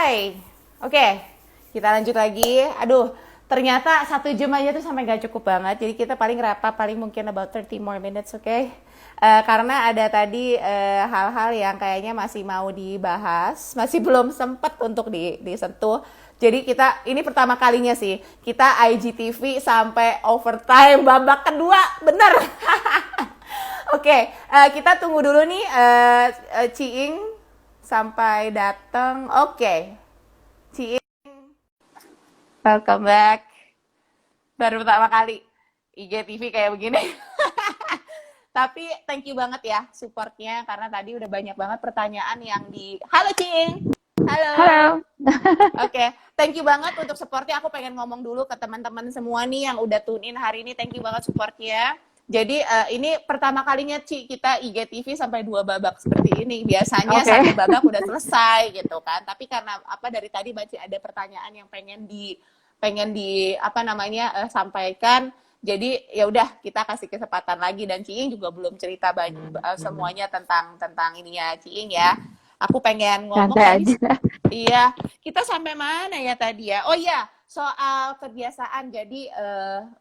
Hai, oke, kita lanjut lagi. Aduh, ternyata 1 jam aja tuh sampai gak cukup banget. Jadi kita paling rapat, paling mungkin about 30 more minutes, oke? Karena ada tadi hal-hal yang kayaknya masih mau dibahas, masih belum sempet untuk disentuh. Jadi kita, ini pertama kalinya sih, kita IGTV sampai overtime babak kedua, bener. Oke, kita tunggu dulu nih Ciing sampai datang. Oke, Ciing, welcome back. Baru pertama kali IGTV kayak begini. Tapi thank you banget ya supportnya karena tadi udah banyak banget pertanyaan yang di. Halo Ciing. Halo. Halo. Oke, thank you banget untuk supportnya. Aku pengen ngomong dulu ke teman-teman semua nih yang udah tune in hari ini. Thank you banget supportnya. Jadi ini pertama kalinya Ci kita IGTV sampai 2 babak seperti ini. Biasanya Oke. 1 babak udah selesai gitu kan. Tapi karena apa dari tadi masih ada pertanyaan yang pengen di apa namanya sampaikan. Jadi ya udah kita kasih kesempatan lagi dan Ciing juga belum cerita banyak semuanya tentang ini ya Ciing ya. Aku pengen ngomong Santai tadi. aja. Iya, kita sampai mana ya tadi ya? Oh iya, soal kebiasaan. Jadi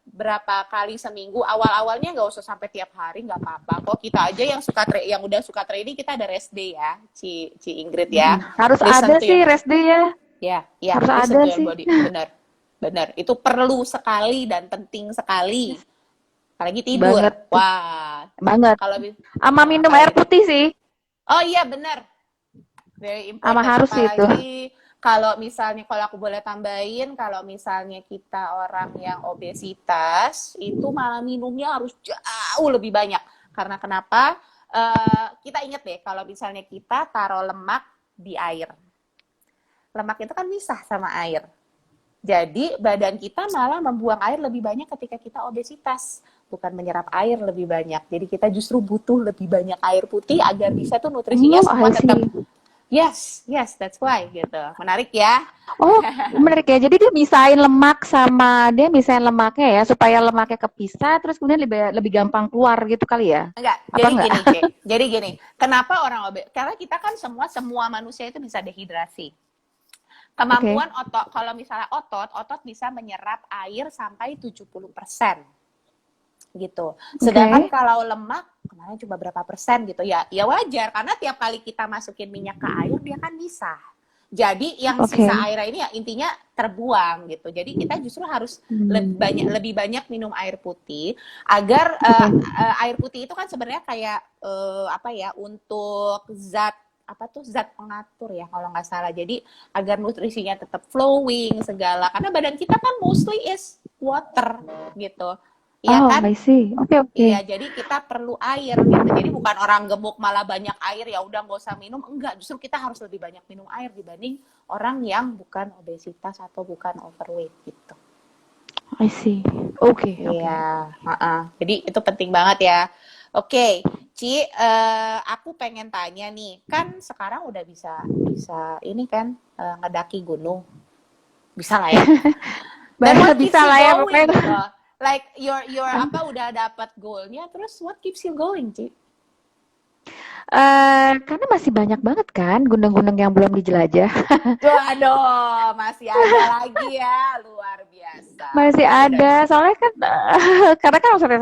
berapa kali seminggu? Awal-awalnya nggak usah sampai tiap hari, nggak apa-apa. Kok kita aja yang udah suka training kita ada rest day ya, Ci Ingrid ya. Harus Listen ada to sih your, rest day ya. ya, Harus listen ada to your sih. body. Benar, benar. Itu perlu sekali dan penting sekali. Apalagi tidur. Banget. Wah, Banget. kalau Sama minum air apalagi. putih sih. Oh iya benar. Very Sama important, harus sih itu. apalagi kalau aku boleh tambahin, kalau misalnya kita orang yang obesitas, itu malah minumnya harus jauh lebih banyak. Karena kenapa? Kita ingat deh, kalau misalnya kita taruh lemak di air. Lemak itu kan misah sama air. Jadi badan kita malah membuang air lebih banyak ketika kita obesitas. Bukan menyerap air lebih banyak. Jadi kita justru butuh lebih banyak air putih agar bisa tuh nutrisinya Oh, semua I tetap. see. Yes, that's why gitu. Menarik ya. Oh, menarik ya. Jadi dia misain lemaknya ya supaya lemaknya kepisah terus kemudian lebih lebih gampang keluar gitu kali ya. Enggak, Apa jadi enggak? gini, Cek. Jadi gini, kenapa orang obes? Karena kita kan semua manusia itu bisa dehidrasi. Oke. Kemampuan otot, kalau misalnya otot bisa menyerap air sampai 70% gitu. Sedangkan Oke. kalau lemak kemarin cuma berapa persen gitu ya. Ya wajar karena tiap kali kita masukin minyak ke air dia kan bisa. Jadi yang sisa Oke. airnya ini ya intinya terbuang gitu. Jadi kita justru harus lebih banyak minum air putih agar Oke. air putih itu kan sebenarnya kayak apa ya untuk zat pengatur ya kalau nggak salah. Jadi agar nutrisinya tetap flowing segala. Karena badan kita kan mostly is water gitu. Iya Oh, kan? I see. Oke, oke. Iya, jadi kita perlu air gitu. Jadi bukan orang gemuk malah banyak air ya udah nggak usah minum. Enggak, justru kita harus lebih banyak minum air dibanding orang yang bukan obesitas atau bukan overweight gitu. I see. Oke, oke. Iya, jadi itu penting banget ya. Oke, Ci, aku pengen tanya nih, kan sekarang udah bisa ini kan ngedaki gunung, bisa lah ya. Dan what keeps Bisa you lah ya going pokoknya. gitu? Like your apa udah dapat goalnya, terus what keeps you going, Ci? Karena masih banyak banget kan gunung-gunung yang belum dijelajah. Waduh, masih ada lagi ya, luar biasa. Masih Oke, ada, soalnya kan karena kan maksudnya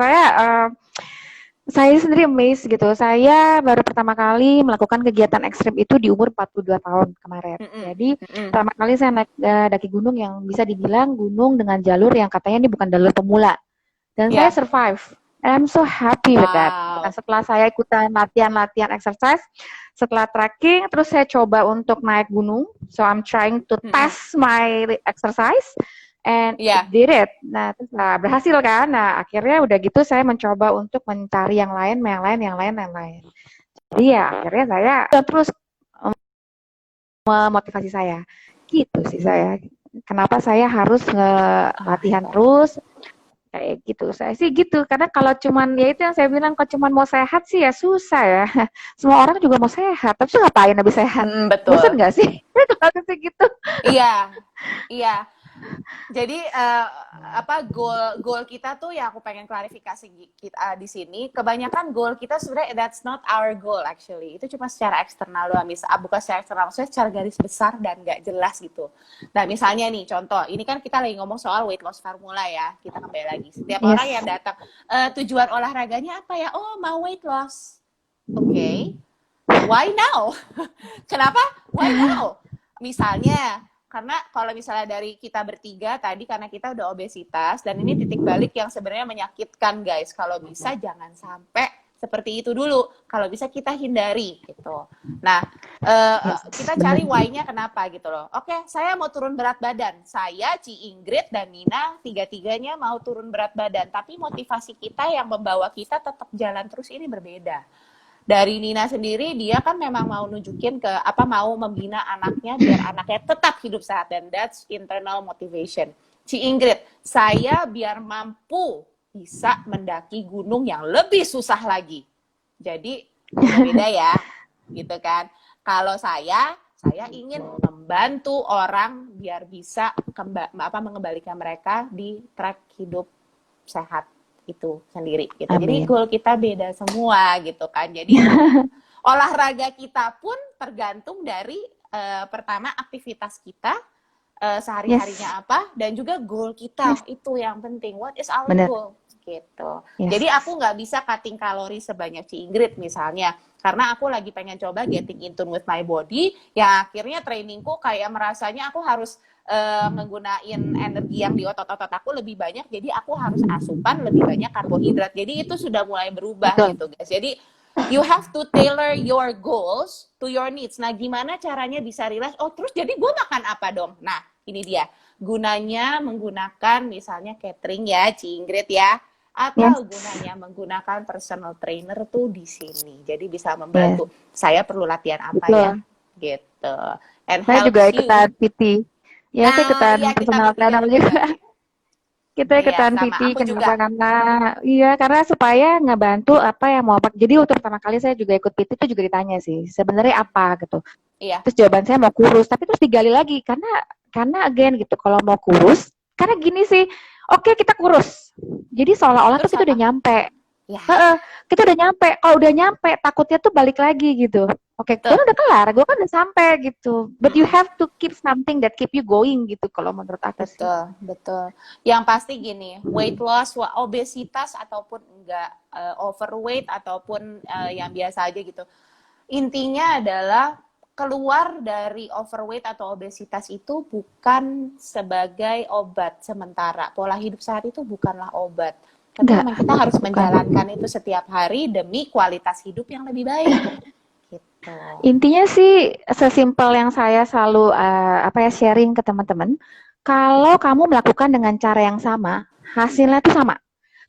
saya sendiri amazed gitu. Saya baru pertama kali melakukan kegiatan ekstrim itu di umur 42 tahun kemarin. mm-mm, Jadi mm-mm. pertama kali saya naik daki gunung yang bisa dibilang gunung dengan jalur yang katanya ini bukan jalur pemula. Dan saya Ya, survive. And I'm so happy with that. Nah, wow. setelah saya ikutan latihan-latihan exercise, setelah trekking, terus saya coba untuk naik gunung. So I'm trying to Mm-mm. test my exercise, and it Ya, did it. Nah, terus berhasil kan? Nah, akhirnya udah gitu saya mencoba untuk mencari yang lain, yang lain, yang lain, yang lain. Jadi ya akhirnya saya terus memotivasi saya. Gitu sih saya. Kenapa saya harus latihan terus? Kayak gitu, saya sih gitu, karena kalau cuman ya itu yang saya bilang, kalau cuman mau sehat sih ya susah ya. Semua orang juga mau sehat, tapi ngapain habis sehat? Bosan betul. nggak sih? Kalau sih gitu. Iya, iya. Jadi apa goal kita tuh yang aku pengen klarifikasi kita di sini, kebanyakan goal kita sebenarnya that's not our goal actually. Itu cuma secara eksternal doang, bukan secara eksternal, maksudnya secara garis besar dan nggak jelas gitu. Nah misalnya nih contoh, ini kan kita lagi ngomong soal weight loss formula ya, kita kembali lagi. Setiap orang yang datang, tujuan olahraganya apa ya? Oh mau weight loss, oke. Why now? Kenapa? Why now? Misalnya, karena kalau misalnya dari kita bertiga tadi, karena kita udah obesitas, dan ini titik balik yang sebenarnya menyakitkan guys. Kalau bisa jangan sampai seperti itu dulu. Kalau bisa kita hindari gitu. Nah, kita cari why-nya kenapa gitu loh. Oke, saya mau turun berat badan. Saya, Ci Ingrid, dan Nina, tiga-tiganya mau turun berat badan. Tapi motivasi kita yang membawa kita tetap jalan terus ini berbeda. Dari Nina sendiri, dia kan memang mau nunjukin mau membina anaknya biar anaknya tetap hidup sehat, dan that's internal motivation. Ci Ingrid, saya biar mampu bisa mendaki gunung yang lebih susah lagi. Jadi beda ya, gitu kan. Kalau saya ingin membantu orang biar bisa mengembalikan mereka di track hidup sehat itu sendiri gitu. Jadi goal kita beda semua gitu kan. Jadi olahraga kita pun tergantung dari pertama aktivitas kita sehari-harinya apa, dan juga goal kita itu yang penting. What is our goal gitu. Jadi aku nggak bisa cutting kalori sebanyak Ci Ingrid misalnya, karena aku lagi pengen coba getting in tune with my body, yang akhirnya trainingku kayak merasanya aku harus ngegunain energi yang di otot-otot aku lebih banyak, jadi aku harus asupan lebih banyak karbohidrat. Jadi itu sudah mulai berubah gitu guys. Jadi you have to tailor your goals to your needs. Nah gimana caranya bisa realize, oh terus jadi gue makan apa dong? Nah ini dia gunanya menggunakan misalnya catering ya Ci Ingrid ya, atau gunanya menggunakan personal trainer tuh di sini. Jadi bisa membantu. Saya perlu latihan apa ya gitu. And saya juga ikutan PT. Ya, saya ikutan personal trainer juga. Kita ikutan PT karena supaya ngebantu apa yang mau. Jadi waktu pertama kali saya juga ikut PT itu juga ditanya sih, sebenarnya apa gitu. Terus jawaban saya mau kurus, tapi terus digali lagi karena again gitu, kalau mau kurus, karena gini sih, oke, kita kurus. Jadi seolah-olah tuh kita udah nyampe. Kita udah nyampe. Kalau udah nyampe, takutnya tuh balik lagi gitu. Oke, gue udah kelar, gue kan udah sampai gitu. But you have to keep something that keep you going gitu kalau menurut aku sih. Betul. Yang pasti gini, weight loss, obesitas ataupun enggak, overweight ataupun yang biasa aja gitu. Intinya adalah keluar dari overweight atau obesitas itu bukan sebagai obat sementara. Pola hidup sehat itu bukanlah obat. Tapi memang kita harus menjalankan itu setiap hari demi kualitas hidup yang lebih baik. Gitu. Intinya sih sesimpel yang saya selalu sharing ke teman-teman. Kalau kamu melakukan dengan cara yang sama, hasilnya tuh sama.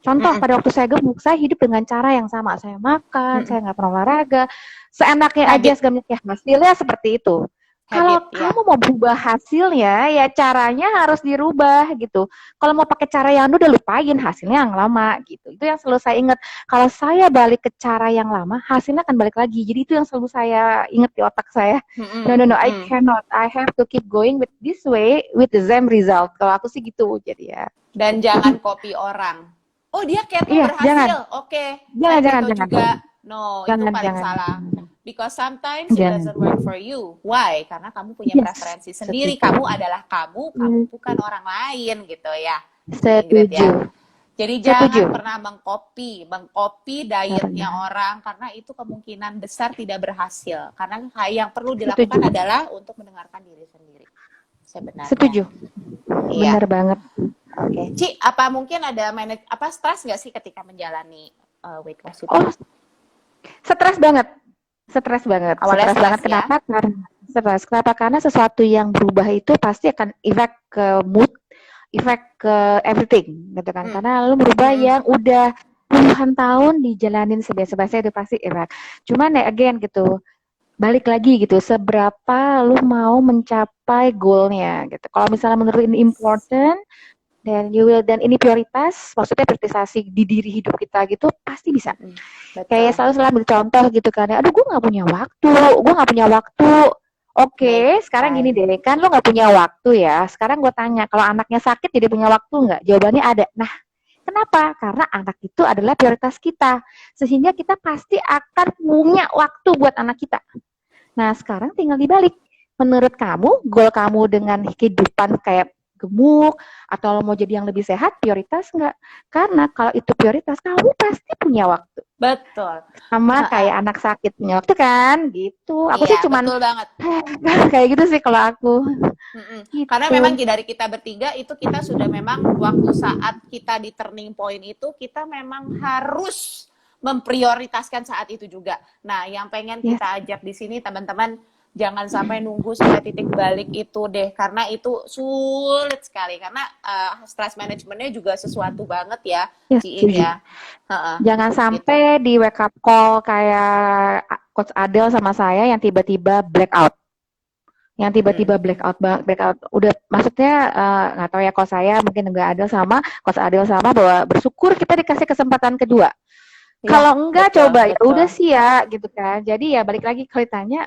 Contoh pada waktu saya gemuk, saya hidup dengan cara yang sama. Saya makan, saya nggak pernah olahraga, seenaknya aja segamiknya, hasilnya seperti itu. Kalau kamu mau berubah hasilnya, ya caranya harus dirubah gitu. Kalau mau pakai cara yang udah lupain, hasilnya yang lama gitu. Itu yang selalu saya ingat. Kalau saya balik ke cara yang lama, hasilnya akan balik lagi. Jadi itu yang selalu saya ingat di otak saya. No, I cannot. I have to keep going with this way with the same result. Kalau aku sih gitu, jadi ya. Dan jangan copy orang. Oh dia keto berhasil, oke. Jangan juga. No, itu paling salah. Because sometimes it doesn't work for you. Why? Karena kamu punya preferensi sendiri. Kamu adalah kamu bukan orang lain gitu ya. Setuju. Ya. Jadi jangan pernah mengcopy dietnya orang, karena itu kemungkinan besar tidak berhasil. Karena yang perlu dilakukan adalah untuk mendengarkan diri sendiri. Sebenarnya. Setuju. Benar banget. Oke. Ci, apa mungkin ada stres nggak sih ketika menjalani weight loss itu? Oh, stres banget. Awalnya stres banget. Kenapa? Kenapa? Karena sesuatu yang berubah itu pasti akan efek ke mood, efek ke everything, gitu kan? Karena lu merubah yang udah puluhan tahun dijalanin sebiasa-biasa itu pasti efek. Cuman ya again gitu, balik lagi gitu, seberapa lu mau mencapai goalnya gitu. Kalau misalnya menurut ini important, dan ini prioritas, maksudnya priorisasi di diri hidup kita gitu, pasti bisa. Kayak selalu ambil contoh gitu kan, aduh gue nggak punya waktu, Oke, sekarang gini Baikkan. deh, kan lo nggak punya waktu ya. Sekarang gue tanya, kalau anaknya sakit jadi punya waktu nggak? Jawabannya ada. Nah, kenapa? Karena anak itu adalah prioritas kita. Sehingga kita pasti akan punya waktu buat anak kita. Nah, sekarang tinggal dibalik. Menurut kamu, goal kamu dengan kehidupan kayak gemuk atau lo mau jadi yang lebih sehat, prioritas nggak? Karena kalau itu prioritas, kamu pasti punya waktu. Betul. Sama Ha-ha. kayak anak sakit punya waktu kan, gitu. Aku Iya, sih cuman betul banget. kayak gitu sih kalau aku. Mm-mm. Karena Gitu. memang dari kita bertiga itu kita sudah memang waktu saat kita di turning point itu kita memang harus memprioritaskan saat itu juga. Nah, yang pengen Yes, kita ajak di sini teman-teman jangan sampai nunggu sampai titik balik itu deh karena itu sulit sekali karena stress managementnya juga sesuatu banget ya, yes, Ciing setuju. ya. Heeh, Jangan gitu. sampai di wake up call kayak Coach Adel sama saya yang tiba-tiba blackout. Yang tiba-tiba Mm-mm. blackout. Udah maksudnya nggak tahu ya kalau saya mungkin nggak Adel sama Coach Adel sama bahwa bersyukur kita dikasih kesempatan kedua. Ya, Kalau enggak betul, coba ya betul. udah sih ya gitu kan. Jadi ya balik lagi kalau ditanya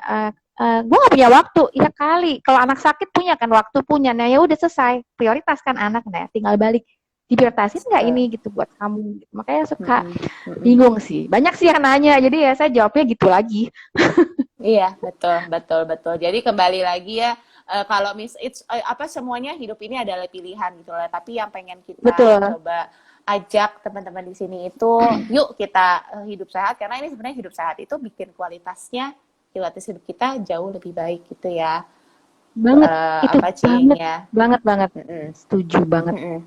gue gak punya waktu. Ya kali kalau anak sakit punya kan waktu punya. Nah ya udah selesai. Prioritaskan anak nah tinggal balik diprioritasin nggak Betul. ini gitu buat kamu. Makanya suka Mm-mm. Mm-mm. bingung sih. Banyak sih yang nanya. Jadi ya saya jawabnya gitu lagi. Iya, betul, betul, betul. Jadi kembali lagi ya, kalau apa semuanya hidup ini adalah pilihan gitu lah. Tapi yang pengen kita Betul. coba ajak teman-teman di sini itu, yuk kita hidup sehat karena ini sebenarnya hidup sehat itu bikin kualitas hidup kita jauh lebih baik gitu ya. Banget. Itu Apa Cing banget. ya? Banget banget. Mm-mm. Setuju banget. Mm-mm.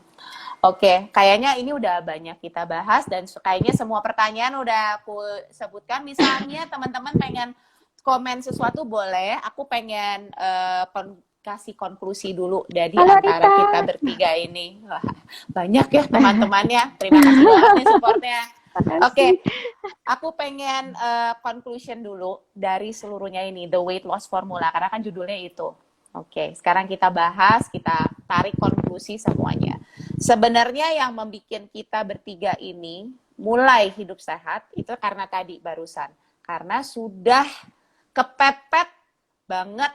Oke, kayaknya ini udah banyak kita bahas dan kayaknya semua pertanyaan udah aku sebutkan. Misalnya teman-teman pengen komen sesuatu boleh. Aku pengen kasih konklusi dulu dari Halo antara Anita. kita bertiga ini. Wah, banyak ya teman-temannya. Terima kasih banget nih supportnya. Oke, Makasih. aku pengen conclusion dulu dari seluruhnya ini, The Weight Loss Formula, karena kan judulnya itu. Oke, sekarang kita bahas, kita tarik konklusi semuanya. Sebenarnya yang membuat kita bertiga ini mulai hidup sehat itu karena tadi barusan. Karena sudah kepepet banget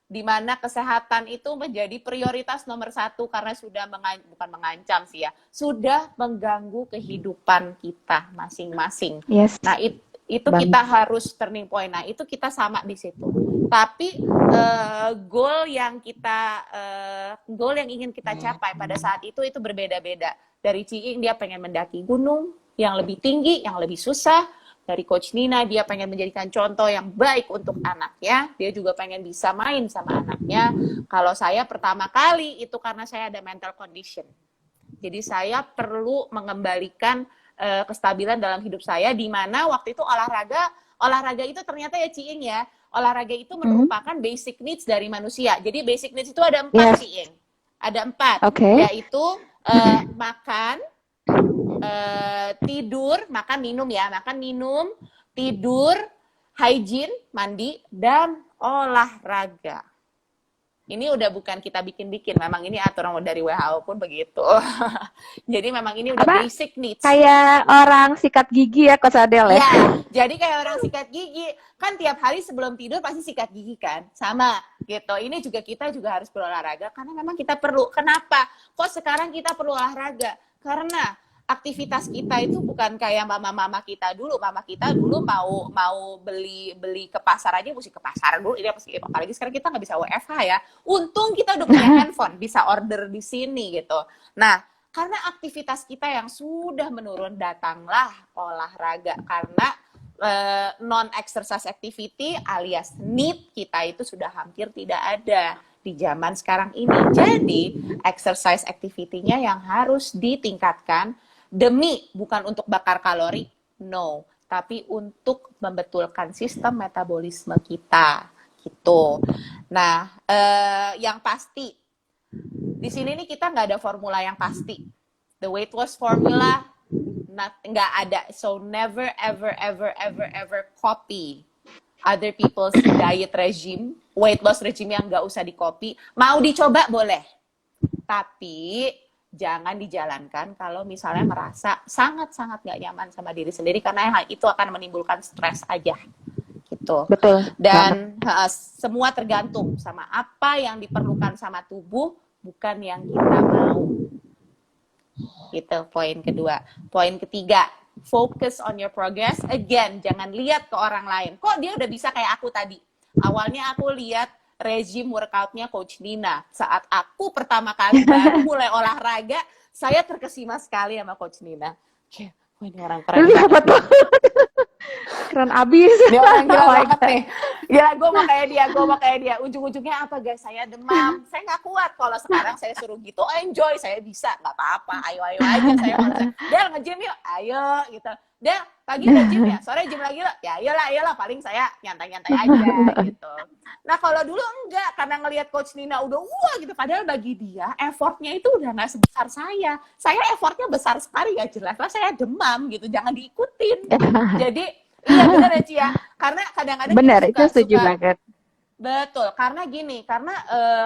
di mana kesehatan itu menjadi prioritas nomor satu karena sudah bukan mengancam sih ya, sudah mengganggu kehidupan kita masing-masing. Yes. Nah, itu Banget. kita harus turning point. Nah, itu kita sama di situ. Tapi goal yang ingin kita capai pada saat itu berbeda-beda. Dari Ciing dia pengen mendaki gunung yang lebih tinggi, yang lebih susah. Dari Coach Nina dia pengen menjadikan contoh yang baik untuk anaknya. Dia juga pengen bisa main sama anaknya. Kalau saya pertama kali itu karena saya ada mental condition. Jadi saya perlu mengembalikan kestabilan dalam hidup saya di mana waktu itu olahraga itu ternyata ya Ciing ya, olahraga itu Hmm. merupakan basic needs dari manusia. Jadi basic needs itu ada 4 Yes. Ciing. Ada 4, Oke. yaitu makan, tidur, makan minum ya, makan minum, tidur, hygiene, mandi, dan olahraga. Ini udah bukan kita bikin-bikin, memang ini aturan dari WHO pun begitu. Jadi memang ini udah Apa? basic needs. Kayak orang sikat gigi ya Coach Adel ya. Ya, jadi kayak orang sikat gigi, kan tiap hari sebelum tidur pasti sikat gigi kan? Sama gitu. Ini juga kita juga harus berolahraga karena memang kita perlu. Kenapa? Kok sekarang kita perlu olahraga? Karena aktivitas kita itu bukan kayak mama-mama kita dulu. Mama kita dulu mau beli ke pasar aja mesti ke pasar dulu. Ini apalagi sekarang kita nggak bisa WFH ya. Untung kita udah punya handphone, bisa order di sini gitu. Nah, karena aktivitas kita yang sudah menurun, datanglah olahraga karena non-exercise activity alias need kita itu sudah hampir tidak ada di zaman sekarang ini. Jadi exercise activity-nya yang harus ditingkatkan demi bukan untuk bakar kalori, no, tapi untuk membetulkan sistem metabolisme kita gitu. Nah, yang pasti di sini nih kita nggak ada formula yang pasti. The weight loss formula nggak ada. So never ever ever ever ever copy other people's diet regime, weight loss regime yang nggak usah di copy. Mau dicoba boleh, tapi jangan dijalankan kalau misalnya merasa sangat-sangat nggak nyaman sama diri sendiri karena itu akan menimbulkan stres aja gitu. Betul banget. Dan semua tergantung sama apa yang diperlukan sama tubuh, bukan yang kita mau. Gitu, poin kedua. Poin ketiga, focus on your progress. Again, jangan lihat ke orang lain. Kok dia udah bisa kayak aku tadi? Awalnya aku lihat regime workoutnya Coach Nina. Saat aku pertama kali baru mulai olahraga, saya terkesima sekali sama Coach Nina. Kayak, wah ini orang keren Lu banget. apa tuh? Keren abis. Dia orang gila Oh my banget God. nih. Gila, gue mau kayak dia. Ujung-ujungnya apa guys? Saya demam. Saya nggak kuat. Kalau sekarang saya suruh gitu, enjoy. Saya bisa. Nggak apa-apa. Ayo aja. Saya kalau Del nge-gym yuk. Ayo gitu. Del, pagi udah gym ya? Sore gym lagi lo? Ya ayolah. Paling saya nyantai-nyantai aja gitu. Nah kalau dulu enggak. Karena ngelihat Coach Nina udah wah gitu. Padahal bagi dia, effortnya itu udah nggak sebesar saya. Saya effortnya besar sekali ya jelas. Lah saya demam gitu. Jangan diikutin. Jadi iya benar ya Cia, karena kadang-kadang Benar, kita itu setuju banget. betul, karena gini, karena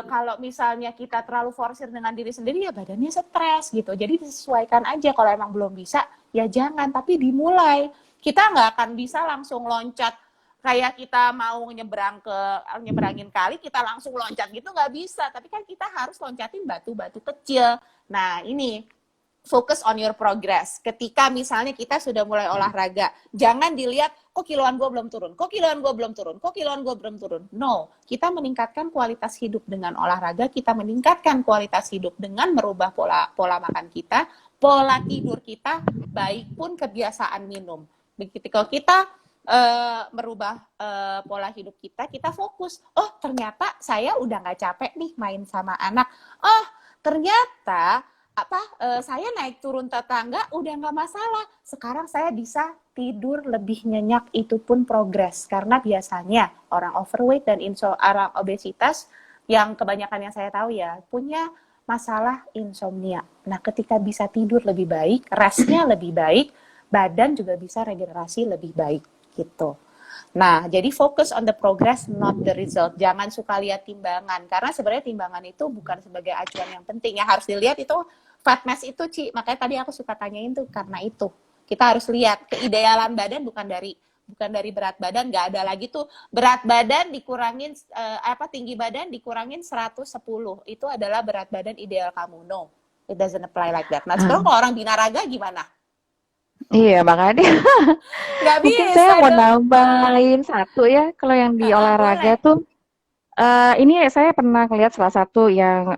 kalau misalnya kita terlalu forsir dengan diri sendiri ya badannya stres gitu, jadi disesuaikan aja. Kalau emang belum bisa ya jangan, tapi dimulai. Kita nggak akan bisa langsung loncat kayak kita mau nyebrangin kali kita langsung loncat gitu, nggak bisa. Tapi kan kita harus loncatin batu-batu kecil. Nah ini focus on your progress. Ketika misalnya kita sudah mulai olahraga, jangan dilihat, kok kiloan gue belum turun, kok kiloan gue belum turun, kok kiloan gue belum turun. No, kita meningkatkan kualitas hidup dengan olahraga, kita meningkatkan kualitas hidup dengan merubah pola makan kita, pola tidur kita, baik pun kebiasaan minum. Begitu kalau kita merubah pola hidup kita, kita fokus. Oh, ternyata saya udah nggak capek nih main sama anak. Oh, ternyata saya naik turun tetangga udah nggak masalah. Sekarang saya bisa tidur lebih nyenyak, itu pun progres. Karena biasanya orang overweight dan orang obesitas yang kebanyakan yang saya tahu ya punya masalah insomnia. Nah, ketika bisa tidur lebih baik, restnya lebih baik, badan juga bisa regenerasi lebih baik gitu. Nah, jadi fokus on the progress, not the result. Jangan suka lihat timbangan, karena sebenarnya timbangan itu bukan sebagai acuan yang penting. Yang harus dilihat itu fat mass itu, Ci. Makanya tadi aku suka tanyain tuh karena itu. Kita harus lihat keidealan badan bukan dari berat badan. Nggak ada lagi tuh berat badan dikurangin tinggi badan dikurangin 110. Itu adalah berat badan ideal kamu. No, it doesn't apply like that. Nah, sekarang kalau orang binaraga gimana? Iya, makanya Nggak mungkin bisa saya mau dong. nambahin satu ya, kalau yang di olahraga Boleh. tuh, ini saya pernah lihat salah satu yang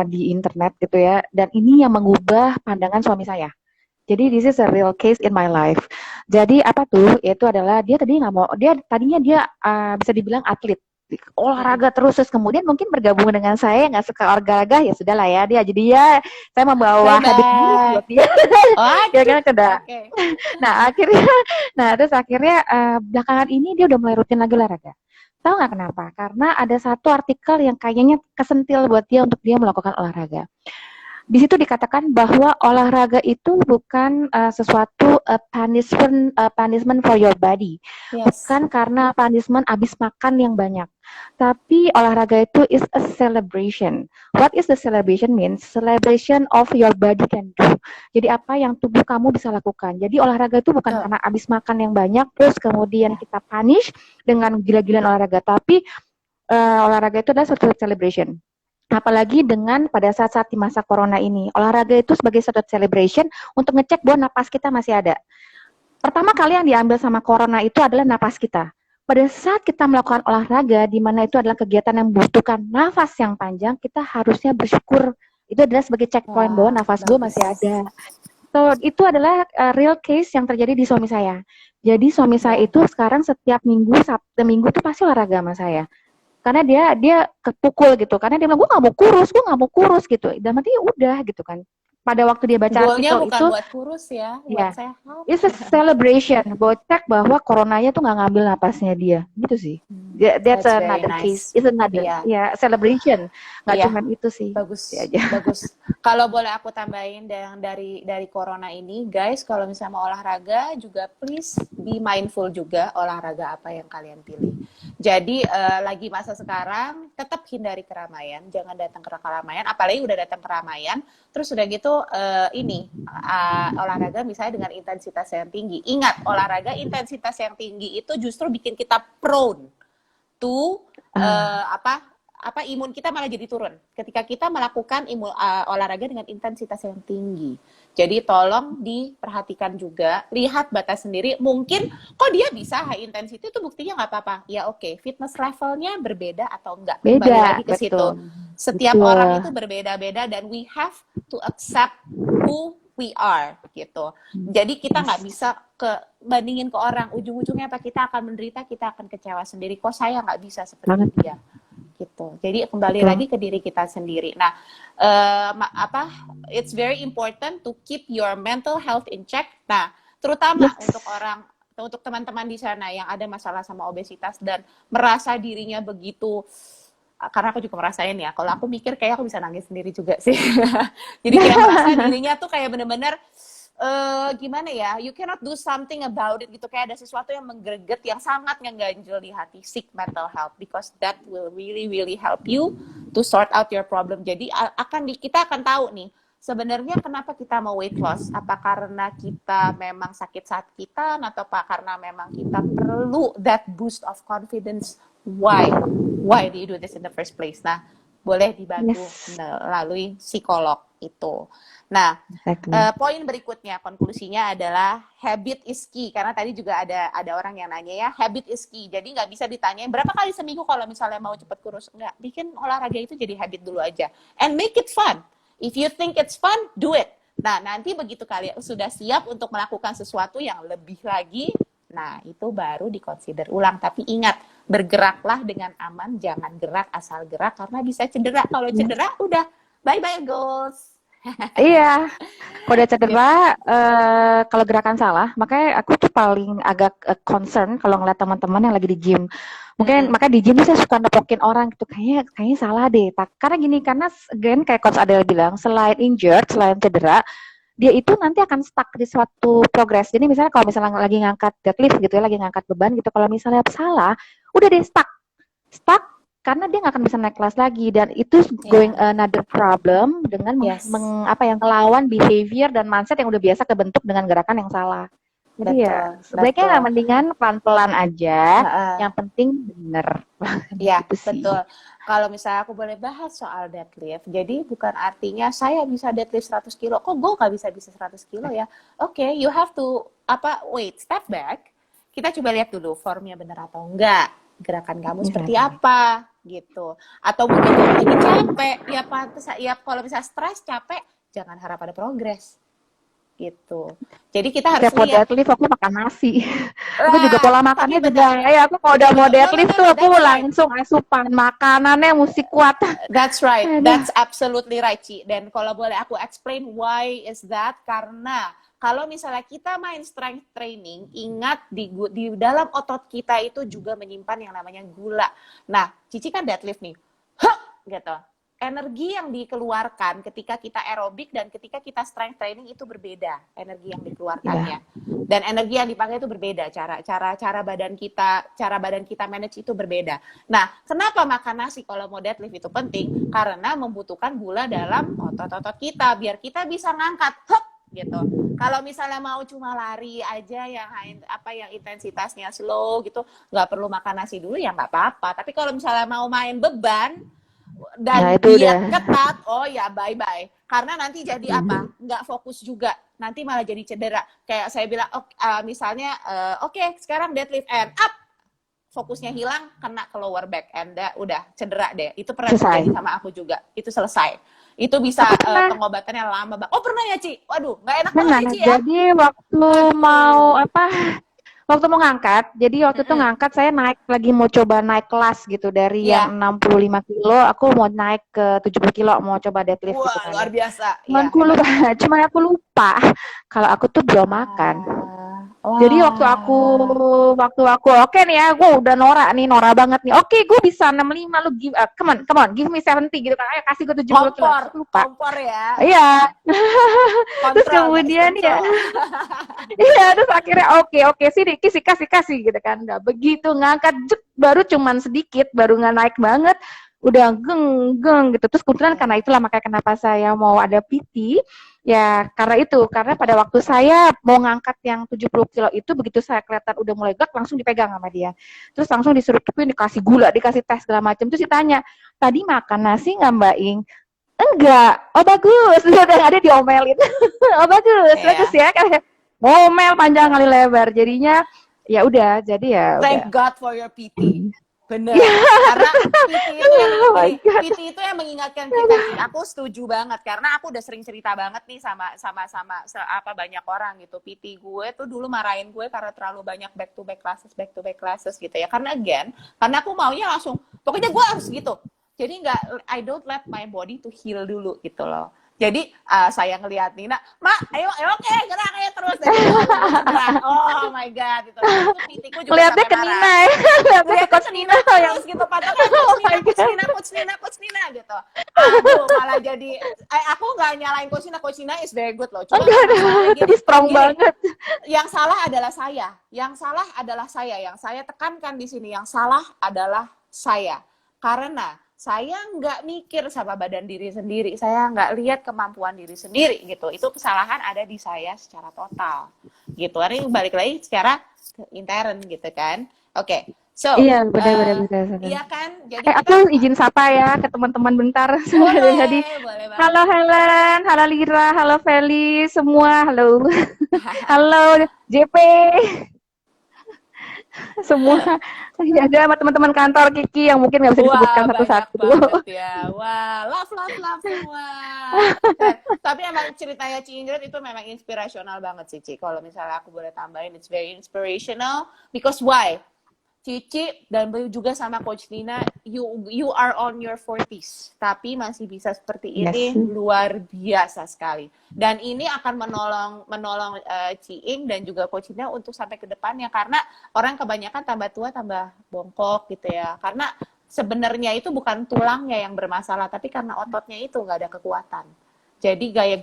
di internet gitu ya, dan ini yang mengubah pandangan suami saya. Jadi this is a real case in my life. Jadi apa tuh? Itu adalah dia tadinya dia bisa dibilang atlet, olahraga terus kemudian mungkin bergabung dengan saya nggak suka olahraga ya sudahlah ya dia. Jadi ya saya membawa habit buruk buat dia. Ya kan udah. Okay. Terus akhirnya belakangan ini dia udah mulai rutin lagi olahraga. Tahu nggak kenapa? Karena ada satu artikel yang kayaknya kesentil buat dia untuk dia melakukan olahraga. Di situ dikatakan bahwa olahraga itu bukan sesuatu punishment for your body. Yes. Bukan karena punishment abis makan yang banyak. Tapi olahraga itu is a celebration. What is the celebration means? Celebration of your body can do. Jadi apa yang tubuh kamu bisa lakukan. Jadi olahraga itu bukan karena abis makan yang banyak, terus kemudian kita punish dengan gila-gilaan olahraga. Tapi olahraga itu adalah suatu celebration. Apalagi dengan pada saat-saat di masa corona ini, olahraga itu sebagai suatu celebration untuk ngecek bahwa napas kita masih ada. Pertama kali yang diambil sama corona itu adalah napas kita. Pada saat kita melakukan olahraga, di mana itu adalah kegiatan yang membutuhkan nafas yang panjang, kita harusnya bersyukur. Itu adalah sebagai checkpoint bahwa nafas gue masih ada. So, itu adalah real case yang terjadi di suami saya. Jadi suami saya itu sekarang setiap minggu, Sabtu minggu itu pasti olahraga sama saya. Karena dia kepukul gitu, karena dia bilang gue nggak mau kurus gitu, dan nanti udah gitu kan. Pada waktu dia baca Goalnya artikel bukan itu, buat kurus ya, buat sehat. It's a celebration, cek bahwa coronanya tuh nggak ngambil napasnya dia, gitu sih. That's another case, it's another celebration, nggak cuma itu sih. Bagus, bagus. Kalau boleh aku tambahin dari corona ini, guys, kalau misalnya mau olahraga juga please be mindful juga olahraga apa yang kalian pilih. Jadi lagi masa sekarang tetap hindari keramaian, jangan datang ke keramaian, apalagi udah datang keramaian, terus udah gitu olahraga misalnya dengan intensitas yang tinggi. Ingat, olahraga intensitas yang tinggi itu justru bikin kita prone to imun kita malah jadi turun ketika kita melakukan olahraga dengan intensitas yang tinggi. Jadi tolong diperhatikan juga, lihat batas sendiri. Mungkin kok dia bisa high intensity itu buktinya nggak apa-apa. Ya oke, fitness levelnya berbeda atau enggak. Kembali Beda, lagi ke situ. betul. Setiap Betul. orang itu berbeda-beda dan we have to accept who we are gitu. Jadi kita nggak bisa bandingin ke orang. Ujung-ujungnya apa, kita akan menderita, kita akan kecewa sendiri. Kok saya nggak bisa seperti dia gitu. Jadi kembali lagi ke diri kita sendiri. Nah, it's very important to keep your mental health in check. Nah, terutama untuk teman-teman di sana yang ada masalah sama obesitas dan merasa dirinya begitu, karena aku juga merasain ya, kalau aku mikir kayak aku bisa nangis sendiri juga sih. Jadi kayak merasa dirinya tuh kayak bener-bener gimana ya, you cannot do something about it gitu, kayak ada sesuatu yang menggreget yang sangat ngeganjel di hati. Seek mental health because that will really help you to sort out your problem. Jadi kita akan tahu nih sebenarnya kenapa kita mau weight loss, apa karena kita memang sakit-sakitan atau karena memang kita perlu that boost of confidence. Why do you do this in the first place? Nah, boleh dibantu melalui psikolog itu. Nah, poin berikutnya, konklusinya adalah habit is key. Karena tadi juga ada orang yang nanya ya, habit is key. Jadi nggak bisa ditanyain berapa kali seminggu kalau misalnya mau cepat kurus. Nggak, bikin olahraga itu jadi habit dulu aja. And make it fun. If you think it's fun, do it. Nah, nanti begitu kalian sudah siap untuk melakukan sesuatu yang lebih lagi, nah itu baru dikonsider ulang. Tapi ingat, bergeraklah dengan aman, jangan gerak asal gerak karena bisa cedera. Kalau cedera, udah bye-bye goals. Iya, kalau udah cedera, kalau gerakan salah, makanya aku tuh paling agak concern kalau ngeliat teman-teman yang lagi di gym. Mungkin makanya di gym tuh saya suka nepokin orang gitu, kayaknya salah deh. Karena gini, karena again kayak Coach Adele bilang, selain injured, selain cedera, dia itu nanti akan stuck di suatu progress. Jadi misalnya kalau misalnya lagi ngangkat deadlift gitu ya, lagi ngangkat beban gitu, kalau misalnya salah, udah deh stuck karena dia nggak akan bisa naik kelas lagi, dan itu going another problem dengan melawan behavior dan mindset yang udah biasa kebentuk dengan gerakan yang salah. Jadi sebaiknya mendingan pelan-pelan aja, yang penting bener. Ya, gitu betul. Kalau misalnya aku boleh bahas soal deadlift, jadi bukan artinya saya bisa deadlift 100 kilo, kok gue nggak bisa 100 kilo ya? Oke, you have to, step back, kita coba lihat dulu formnya benar atau enggak, gerakan kamu seperti apa, gitu. Atau mungkin kamu lagi capek, ya kalau misalnya stres, capek, jangan harap ada progres. Gitu. Jadi kita harus lihat. Deadlift aku makan nasi. Aku juga pola makannya juga. Aku kalau udah mau deadlift tuh aku langsung asupan makanannya mesti kuat. That's right. That's absolutely right, Ci. Dan kalau boleh aku explain why is that? Karena kalau misalnya kita main strength training, ingat di dalam otot kita itu juga menyimpan yang namanya gula. Nah, Cici kan deadlift nih. Gitu. Energi yang dikeluarkan ketika kita aerobik dan ketika kita strength training itu berbeda, energi yang dikeluarkannya. Dan energi yang dipakai itu berbeda, cara badan kita manage itu berbeda. Nah, kenapa makan nasi kalau mau deadlift itu penting? Karena membutuhkan gula dalam otot-otot kita biar kita bisa ngangkat gitu. Kalau misalnya mau cuma lari aja yang intensitasnya slow gitu, nggak perlu makan nasi dulu ya nggak apa-apa. Tapi kalau misalnya mau main beban dan diet ketat, bye-bye. Karena nanti jadi nggak fokus juga. Nanti malah jadi cedera. Kayak saya bilang, misalnya, sekarang deadlift and up. Fokusnya hilang, kena ke lower back. And udah cedera deh. Itu pernah terjadi sama aku juga. Itu selesai. Itu bisa pengobatannya lama banget. Oh pernah ya, Ci? Waduh, nggak enak banget ya, Ci ya? Jadi waktu mau ngangkat, jadi waktu itu ngangkat saya lagi mau coba naik kelas gitu dari yang 65 kilo, aku mau naik ke 70 kilo, mau coba deadlift gitu kan. Luar biasa. Cuma aku lupa kalau aku tuh belum makan. Jadi Wah. waktu aku oke nih ya, gue udah Nora banget nih. Oke, gue bisa 65, lu give up. Come on, give me 70 gitu kan. Ayo kasih gue 70 kilo. Kompor, Terus lupa. kompor ya. Iya. Terus Kontrol guys, kemudian ya, kontrol. iya, terus akhirnya oke, sini kasih gitu kan. Nggak begitu ngangkat, baru cuman sedikit, baru nggak naik banget, udah geng gitu. Terus kebetulan karena Oke. itulah makanya kenapa saya mau ada PT, ya karena pada waktu saya mau ngangkat yang 70 kilo itu, begitu saya kelihatan udah mulai gak, langsung dipegang sama dia. Terus langsung disuruh kipin, dikasih gula, dikasih teh segala macam. Terus ditanya, tadi makan nasi nggak Mbak Ing? Enggak. Oh bagus. Udah ada diomelin. Oh bagus, bagus Ya. ya. Kayak ngomel panjang kali lebar. Jadinya ya udah, jadi ya udah. Thank God for your PT. Ya, Bener. Karena PT itu yang oh my gini, god. PT itu yang mengingatkan kita sih. Aku setuju banget karena aku udah sering cerita banget nih apa banyak orang gitu. PT gue tuh dulu marahin gue karena terlalu banyak back to back classes gitu ya. Karena aku maunya langsung pokoknya gue harus gitu. Jadi nggak, I don't let my body to heal dulu gitu loh. Jadi saya ngeliat Nina, Mak, ayo oke, gerak ayo terus. Jadi gerak. Oh my god gitu. Itu PT-ku juga Ngeliatnya sampai ke marah. Nina ya. Ngeliatnya ke Lihatnya Coach ke Nina Nina yang terus gitu, patokan oh my god. Coach Nina gitu. Aduh, malah jadi aku nggak nyalain Coach Nina is very good loh. Cuma Enggak ada, masalahnya tapi strong gini, banget. yang salah adalah saya. Yang saya tekankan di sini, yang salah adalah saya. Karena saya nggak mikir sama badan diri sendiri, saya nggak lihat kemampuan diri sendiri gitu. Itu kesalahan ada di saya secara total, gitu. Ini balik lagi secara intern gitu kan. Oke, so Iya, benar. iya kan. Jadi Aku kita izin sapa ya ke teman-teman bentar. Dari tadi. boleh Halo banget. Helen, halo Lira, halo Feli, semua, halo. Halo JP, semua. Ya ada sama teman-teman kantor Kiki yang mungkin nggak bisa Wah, disebutkan banyak satu-satu. banget ya. Wah, love semua. Tapi emang ceritanya Ci Ingrid itu memang inspirasional banget sih, Ci. Kalau misalnya aku boleh tambahin, it's very inspirational. Because why? Cici dan juga sama Coach Nina, you are on your 40s, tapi masih bisa seperti Yes. ini, luar biasa sekali. Dan ini akan menolong Ciing dan juga Coach Nina untuk sampai ke depannya, karena orang kebanyakan tambah tua tambah bongkok gitu ya. Karena sebenarnya itu bukan tulangnya yang bermasalah, tapi karena ototnya itu nggak ada kekuatan. Jadi gaya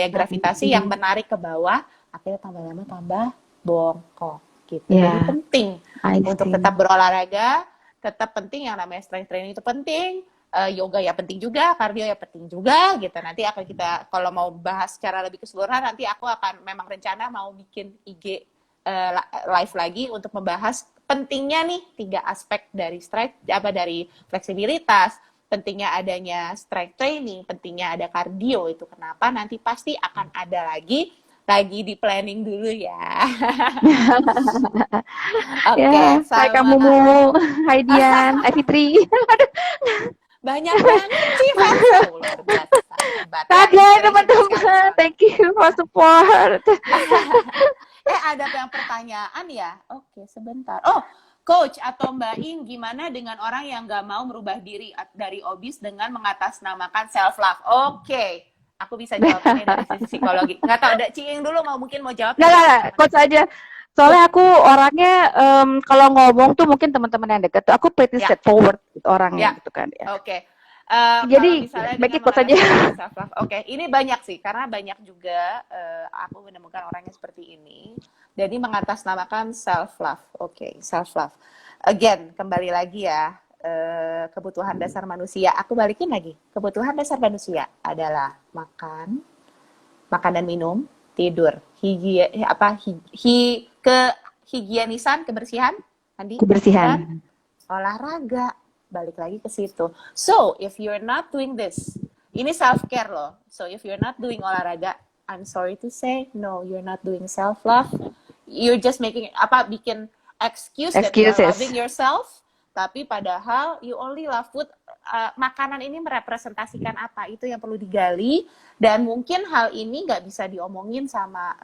gravitasi yang menarik ke bawah, akhirnya tambah lama tambah bongkok gitu. Jadi Ya, penting I untuk see. tetap berolahraga, tetap penting yang namanya strength training itu penting, yoga ya penting juga, cardio ya penting juga gitu. Nanti akan kita kalau mau bahas secara lebih keseluruhan, nanti aku akan memang rencana mau bikin IG live lagi untuk membahas pentingnya nih 3 aspek dari dari fleksibilitas, pentingnya adanya strength training, pentingnya ada cardio, itu kenapa nanti pasti akan ada lagi di planning dulu ya. Oke, Ya, hai sama kamu Mu, hai Dian, hai Fitri. banyak banget sih fansnya. Luar biasa, hebat ya, Kagak inspirational sekali teman-teman, soalnya. thank you for support. Ada yang pertanyaan ya? Oke, sebentar. Oh, Coach atau Mbak Ing, gimana dengan orang yang nggak mau merubah diri dari obes dengan mengatasnamakan self love? Oke, aku bisa jawab ini dari sisi psikologi. Nggak tahu, ada Ciing dulu mungkin mau jawab nanti aku Nggak, coach aja. Soalnya aku orangnya kalau ngomong tuh mungkin teman-teman yang dekat tuh aku pretty ya, straightforward gitu orangnya ya. gitu kan ya. Oke. Kalau Jadi misalnya baiknya dengan coach aja. mengatasnamakan self love, oke, ini banyak sih karena banyak juga aku menemukan orangnya seperti ini. Jadi mengatasnamakan self love, oke, self love. Again, kembali lagi ya, kebutuhan dasar manusia. Aku balikin lagi, kebutuhan dasar manusia adalah makan dan minum, tidur, kehigienisan, kebersihan, Andi, Kebersihan. dan olahraga. Balik lagi ke situ. So, if you're not doing this, ini self-care loh. So, if you're not doing olahraga, I'm sorry to say, no, you're not doing self-love. You're just bikin excuse that you are Excuses. loving yourself, tapi padahal you only love food. Makanan ini merepresentasikan apa? Itu yang perlu digali, dan mungkin hal ini nggak bisa diomongin sama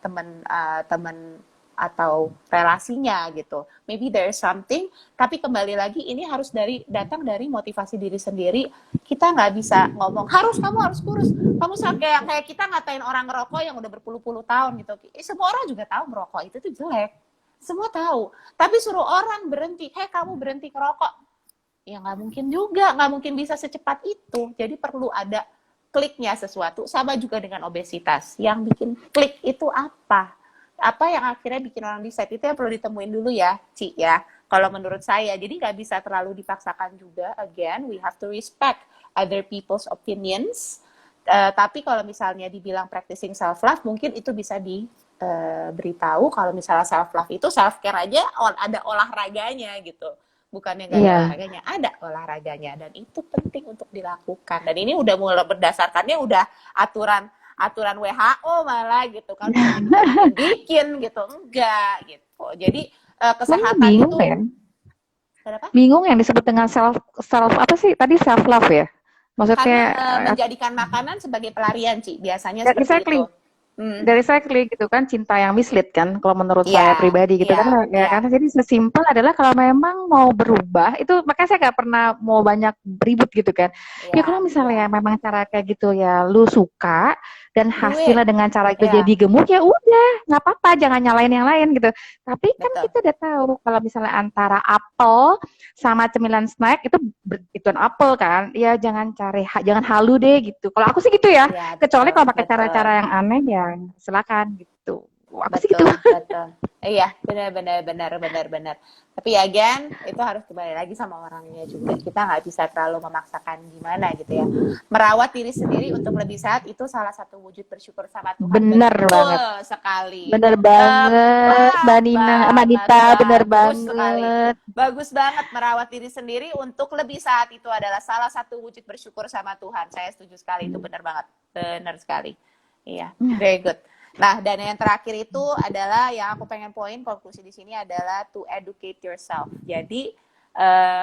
teman atau relasinya gitu. Maybe there is something, tapi kembali lagi ini harus datang dari motivasi diri sendiri. Kita nggak bisa ngomong kamu harus kurus. Kamu kayak kita ngatain orang ngerokok yang udah berpuluh-puluh tahun gitu. Semua orang juga tahu merokok itu tuh jelek. Semua tahu. Tapi suruh orang berhenti, kamu berhenti ngerokok. Ya nggak mungkin juga, nggak mungkin bisa secepat itu. Jadi perlu ada kliknya sesuatu. Sama juga dengan obesitas. Yang bikin klik itu apa yang akhirnya bikin orang decide, itu yang perlu ditemuin dulu ya, Ci, ya. Kalau menurut saya, jadi nggak bisa terlalu dipaksakan juga. Again, we have to respect other people's opinions. Tapi kalau misalnya dibilang practicing self-love, mungkin itu bisa diberitahu. Kalau misalnya self-love itu self-care aja, ada olahraganya gitu. Bukannya nggak ada olahraganya, ada olahraganya. Dan itu penting untuk dilakukan. Dan ini udah mulai berdasarkannya udah aturan WHO malah gitu kan, bikin gitu, enggak gitu. Jadi kesehatan bingung itu ya? Kenapa? Bingung yang disebut dengan self apa sih tadi, self love ya? Maksudnya Karena menjadikan makanan sebagai pelarian, Ci, biasanya seperti exactly. itu. Dari cycling gitu kan, cinta yang mislead kan kalau menurut Yeah, saya pribadi gitu kan ya, karena jadi sesimpel adalah kalau memang mau berubah itu, makanya saya nggak pernah mau banyak ribut gitu kan ya. Kalau misalnya memang cara kayak gitu ya lu suka dan hasilnya dengan cara itu jadi gemuk, ya udah nggak apa-apa, jangan nyalain yang lain gitu. Tapi kan kita udah tahu kalau misalnya antara apel sama cemilan snack itu ituan apel kan, ya jangan halu deh gitu. Kalau aku sih gitu ya, kecuali kalau pakai cara-cara yang aneh ya silakan gitu. Aku sih gitu. Betul. Iya, benar. Tapi again, itu harus kembali lagi sama orangnya juga. Kita nggak bisa terlalu memaksakan gimana gitu ya. Merawat diri sendiri untuk lebih sehat itu salah satu wujud bersyukur sama Tuhan. Bener banget sekali. Bener banget, Mbak Nita, bener banget. Bagus banget, merawat diri sendiri untuk lebih sehat itu adalah salah satu wujud bersyukur sama Tuhan. Saya setuju sekali, itu benar banget. Benar sekali. Iya, very good. Nah, dan yang terakhir itu adalah yang aku pengen poin konklusi di sini adalah to educate yourself. Jadi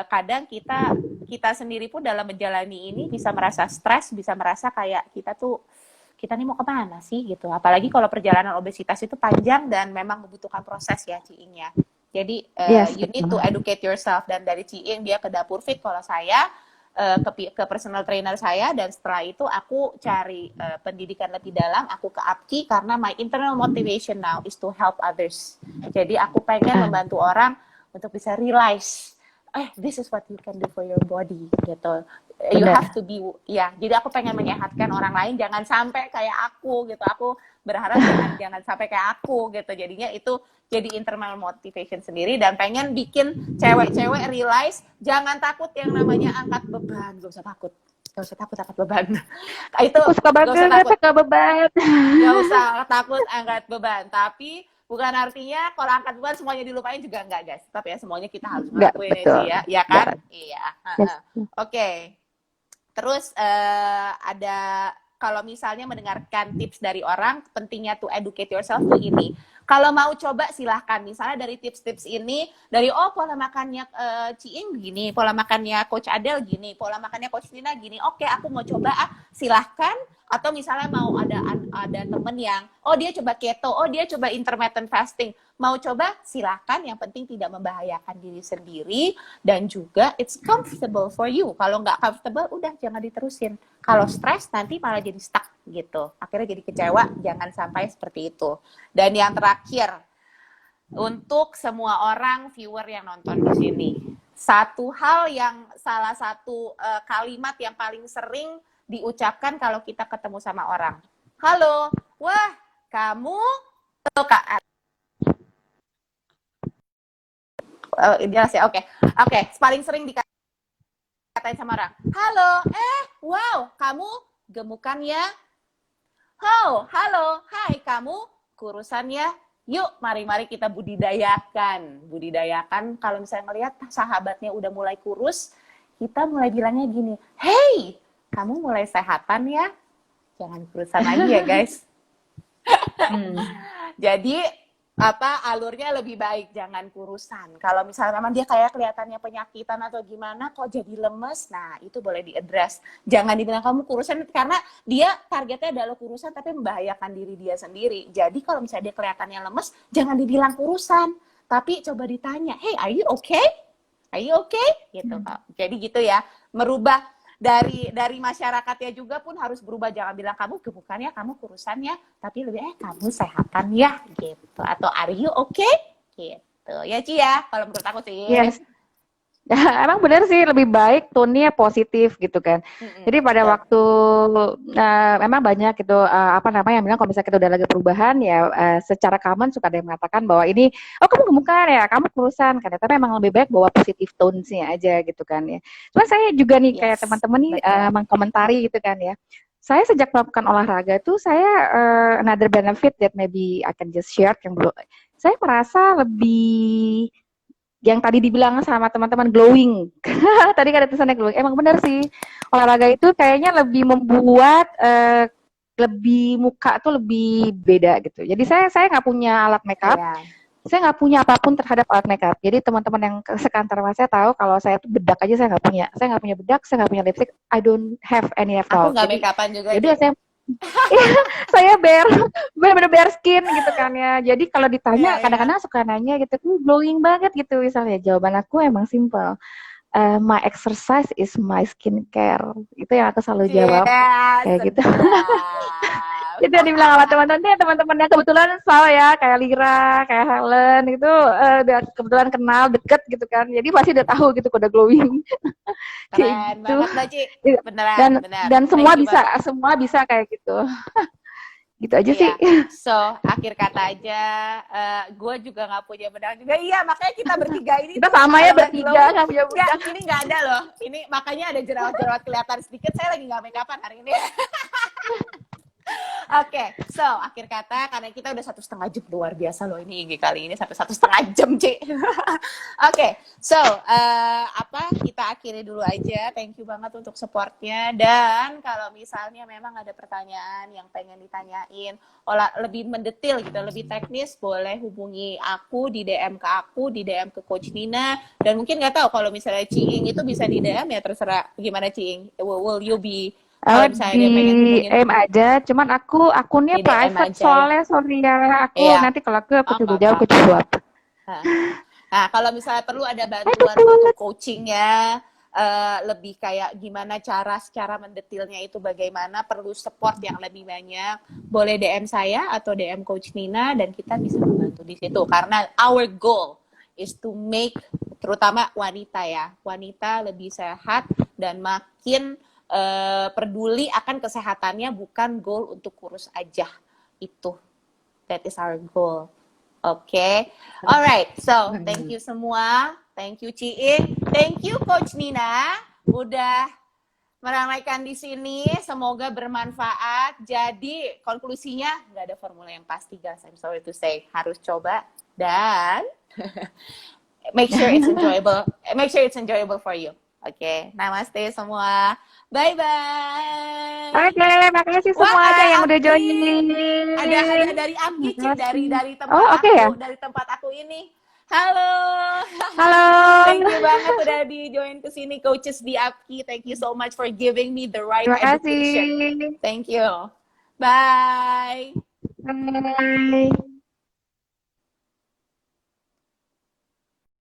kadang kita sendiri pun dalam menjalani ini bisa merasa stres, bisa merasa kayak kita nih mau kemana sih gitu. Apalagi kalau perjalanan obesitas itu panjang dan memang membutuhkan proses ya, Ciing ya. Jadi you need to educate yourself. Dan dari Ciing dia ke Dapur Fit, kalau saya ke personal trainer saya, dan setelah itu aku cari pendidikan lebih dalam, aku ke APKI karena my internal motivation now is to help others. Jadi aku pengen membantu orang untuk bisa realize, this is what you can do for your body gitu. You have to be, jadi aku pengen menyehatkan orang lain, jangan sampai kayak aku gitu. Aku berharap jangan sampai kayak aku gitu. Jadinya itu jadi internal motivation sendiri, dan pengen bikin cewek-cewek realize jangan takut yang namanya angkat beban. Gak usah takut angkat beban. Itu suka banget angkat beban. Gak usah takut angkat beban. Tapi bukan artinya kalau angkat beban semuanya dilupain juga enggak, guys. Tapi ya semuanya kita harus ngelakuin ya, ya kan? Iya. Oke. Terus ada, kalau misalnya mendengarkan tips dari orang, pentingnya to educate yourself tuh ini. Kalau mau coba silahkan. Misalnya dari tips-tips ini, dari pola makannya Ciing gini, pola makannya Coach Adel gini, pola makannya Coach Nina gini. Oke, aku mau coba, silahkan. Atau misalnya mau ada temen yang, dia coba keto, dia coba intermittent fasting. Mau coba silahkan, yang penting tidak membahayakan diri sendiri, dan juga it's comfortable for you. Kalau nggak comfortable, udah jangan diterusin. Kalau stres nanti malah jadi stuck gitu. Akhirnya jadi kecewa, jangan sampai seperti itu. Dan yang terakhir, untuk semua orang viewer yang nonton di sini, salah satu kalimat yang paling sering diucapkan kalau kita ketemu sama orang. Halo, wah, kamu Kak. Jelas ya, oke. Paling sering dikatain sama orang. Halo, wow, kamu gemukan ya. Halo, hai, kamu kurusan ya. Yuk, mari kita budidayakan. Kalau misalnya ngelihat sahabatnya udah mulai kurus, kita mulai bilangnya gini, hey, kamu mulai sehatan ya. Jangan kurusan lagi ya, guys. Jadi alurnya lebih baik, jangan kurusan. Kalau misalnya memang dia kayak kelihatannya penyakitan atau gimana kok jadi lemes, nah itu boleh diadres. Jangan dibilang kamu kurusan karena dia targetnya adalah kurusan tapi membahayakan diri dia sendiri. Jadi kalau misalnya dia kelihatannya lemes, jangan dibilang kurusan, tapi coba ditanya, "Hey, are you okay? Are you okay?" gitu Kak. Jadi gitu ya, merubah dari masyarakatnya juga pun harus berubah, jangan bilang kamu gemukannya, kamu kurusannya, tapi lebih kamu sehatan ya gitu, atau are you okay gitu ya Ci ya, kalau menurut aku sih. Yes. Emang bener sih lebih baik tone-nya positif gitu kan. Jadi pada Betul. waktu memang banyak gitu apa namanya yang bilang kalau misalnya kita udah lagi perubahan ya secara common suka ada yang mengatakan bahwa ini oh kamu gemukan ya, kamu kurusan kan ya. Tapi emang lebih baik bawa positif tones-nya aja gitu kan ya. Cuma saya juga nih kayak Yes, teman-teman nih betul. mengkomentari gitu kan ya. Saya sejak melakukan olahraga tuh saya another benefit that maybe I can just share yang belum saya merasa lebih yang tadi dibilang sama teman-teman glowing. Tadi kan ada tulisannya glowing. Emang benar sih. Olahraga itu kayaknya lebih membuat lebih muka tuh lebih beda gitu. Jadi saya nggak punya alat makeup. Iya. Saya nggak punya apapun terhadap alat makeup. Jadi teman-teman yang sekantor saya tahu kalau saya tuh bedak aja saya nggak punya. Saya nggak punya bedak, saya nggak punya lipstick. I don't have any at Aku all. nggak Jadi make upan juga yaudah Ci. saya saya bener-bener bare skin gitu kan ya. Jadi kalau Iya, ditanya iya. kadang-kadang suka nanya gitu, glowing banget gitu misalnya. Jawaban aku emang simple. My exercise is my skincare. Itu yang aku selalu jawab Iya, kayak gitu. sedap. Jadi yang dibilang sama teman-teman yang kebetulan sama ya kayak Lira, kayak Helen itu udah kebetulan kenal deket gitu kan. Jadi pasti udah tahu gitu udah glowing kayak Keren gitu. banget Mbak Ci, beneran, Dan benar, semua thank you banget. bisa kayak gitu. Gitu aja sih. Iya, so akhir kata aja, gue juga nggak punya bedak juga. Iya, makanya kita bertiga ini Kita tuh sama ya kalau nggak bertiga glowing, nggak punya nggak, bedak. ini nggak ada loh. Ini makanya ada jerawat-jerawat kelihatan sedikit. Saya lagi nggak make upan hari ini. Oke, so akhir kata karena kita udah 1,5 jam, luar biasa loh ini IG kali ini sampai 1,5 jam Ci. Oke, so kita akhiri dulu aja. Thank you banget untuk supportnya, dan kalau misalnya memang ada pertanyaan yang pengen ditanyain lebih mendetil gitu, lebih teknis, boleh hubungi aku di DM ke aku, di DM ke Coach Nina, dan mungkin nggak tahu kalau misalnya Ciing itu bisa di DM ya, terserah gimana Ciing. Will you be kalau misalnya Di dia pengen hubungin M aja, cuman aku akunnya di DM private aja ya. soalnya sorry ya. Aku Iya, nanti kalau aku oh coba nggak jawab, aku apa-apa. jawab. Nah, nah, kalau misalnya perlu ada bantuan untuk Takut. coachingnya, lebih kayak gimana cara secara mendetilnya itu bagaimana, perlu support yang lebih banyak, boleh DM saya atau DM Coach Nina dan kita bisa membantu di situ. Karena our goal is to make terutama wanita ya, wanita lebih sehat dan makin peduli akan kesehatannya, bukan goal untuk kurus aja. Itu that is our goal. Oke, alright. So thank you semua, thank you Ciing, thank you Coach Nina, udah meramaikan di sini. Semoga bermanfaat. Jadi konklusinya nggak ada formula yang pasti guys. I'm sorry to say, harus coba dan make sure it's enjoyable. Make sure it's enjoyable for you. Oke, namaste semua. Bye bye. Oke, makasih Wah, semua ada yang udah Apki. join. Ada dari Apki, Ci, Makasih. dari Oh, tempat oke ya. dari tempat aku ini. Halo. Thank Halo. you banget udah di join ke sini Coaches di Apki. Thank you so much for giving me the right Terima education. kasih. Thank you. Bye. Bye.